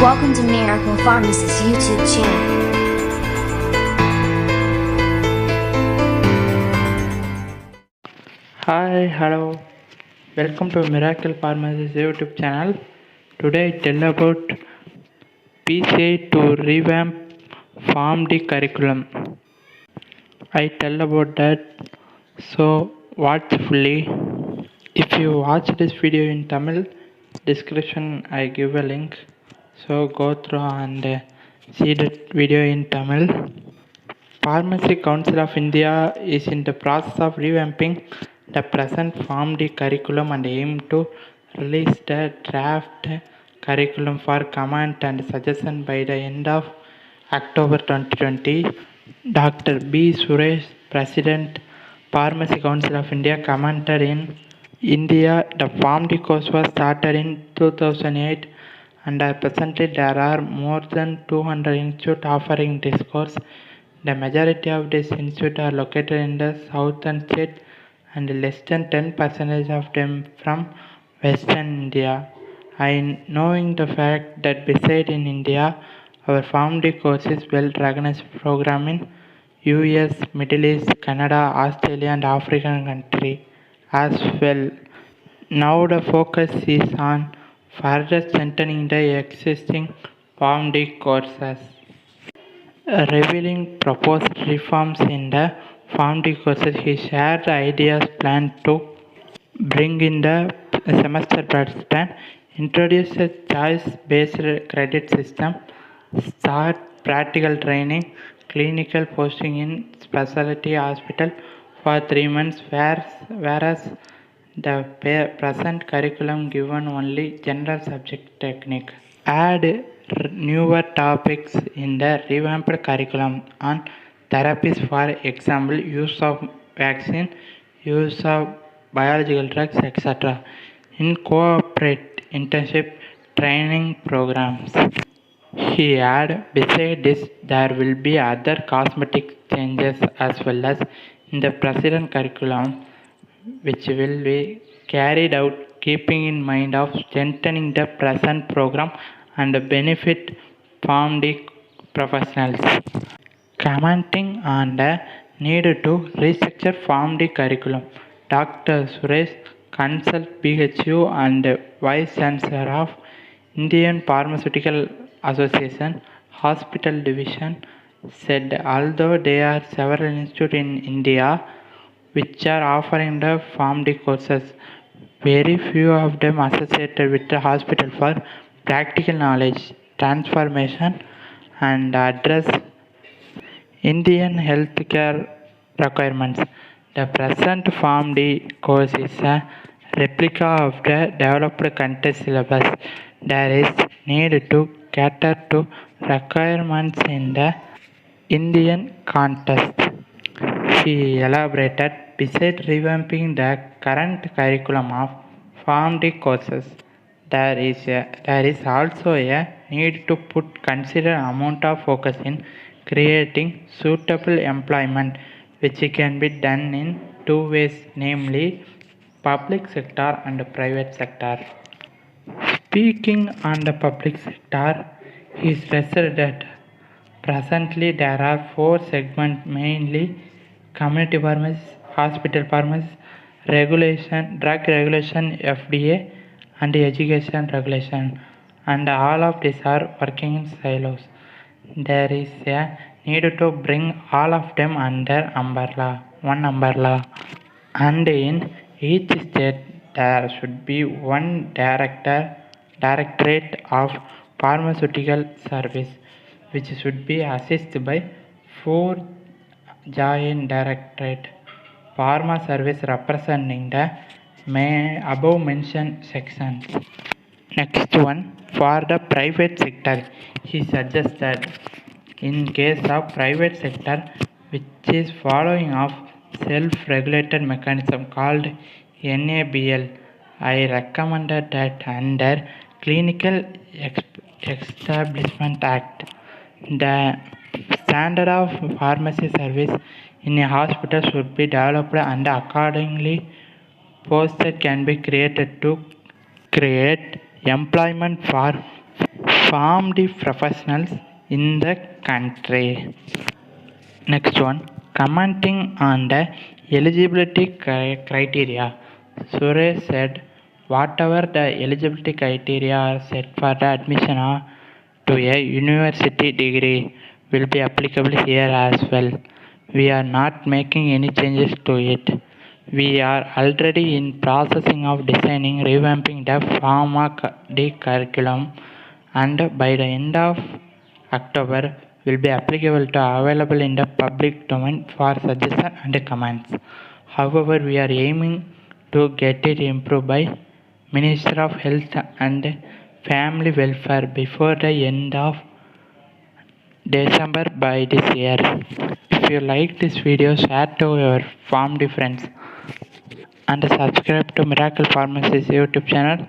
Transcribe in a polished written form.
Welcome to Miracle Pharmacist YouTube channel. Hi, hello. Welcome to Miracle Pharmacist YouTube channel. Today I tell about PCI to revamp PharmD curriculum. I tell about that. So watch fully. If you watch this video in Tamil, description I give a link. So go through and see that video in Tamil. Pharmacy Council of India is in the process of revamping the present PharmD curriculum and aim to release the draft curriculum for comment and suggestion by the end of October 2020. Dr. B. Suresh, President, Pharmacy Council of India, commented in India, the PharmD course was started in 2008 and presently there are more than 200 institutes offering this course. The majority of these institutes are located in the southern state and less than 10% of them from western India. I knowing the fact that beside in India, our PharmD course is well recognized program in US, Middle East, Canada, Australia and African country as well. Now the focus is on further strengthening the existing PharmD courses. Revealing proposed reforms in the PharmD courses, he shared the ideas planned to bring in the semester pattern, introduce a choice-based credit system, start practical training, clinical posting in specialty hospital for 3 months, whereas the present curriculum given only general subject technique. Add newer topics in the revamped curriculum on therapies, for example, use of vaccine, use of biological drugs, etc. Incorporate internship training programs. He added, besides this, there will be other cosmetic changes as well as in the present curriculum, which will be carried out keeping in mind of strengthening the present program and benefit PharmD professionals. Commenting on the need to restructure PharmD curriculum, Dr. Suresh, Consult PHU and Vice Chancellor of Indian Pharmaceutical Association Hospital Division, said although there are several institutes in India which are offering the PharmD courses, very few of them associated with the hospital for practical knowledge transformation and address Indian healthcare requirements. The present PharmD course is a replica of the developed country syllabus. There is need to cater to requirements in the Indian context. She elaborated, besides revamping the current curriculum of PharmD courses, there is also a need to put considerable amount of focus in creating suitable employment, which can be done in two ways, namely public sector and private sector. Speaking on the public sector, he stressed that presently there are four segments, mainly community pharmacies, hospital pharmacies, drug regulation FDA, and education regulation, and all of these are working in silos. There is a need to bring all of them under one umbrella, and in each state there should be one directorate of pharmaceutical service, which should be assisted by four joint directorate pharma service representing the above mentioned sections. Next one, for the private sector, he suggested in case of private sector which is following of self-regulated mechanism called NABL, I recommended that under Clinical Establishment Act, the standard of pharmacy service in a hospital should be developed and accordingly posted can be created to create employment for pharmacy professionals in the country. Next one, commenting on the eligibility criteria. Suresh said, whatever the eligibility criteria are set for the admission to a university degree will be applicable here as well. We are not making any changes to it. We are already in processing of designing, revamping the pharmacy curriculum, and by the end of October will be applicable to available in the public domain for suggestion and comments. However, we are aiming to get it improved by Minister of Health and Family Welfare before the end of December by this year. If you like this video, share to your pharmacy friends and subscribe to Miracle Pharmacy's YouTube channel.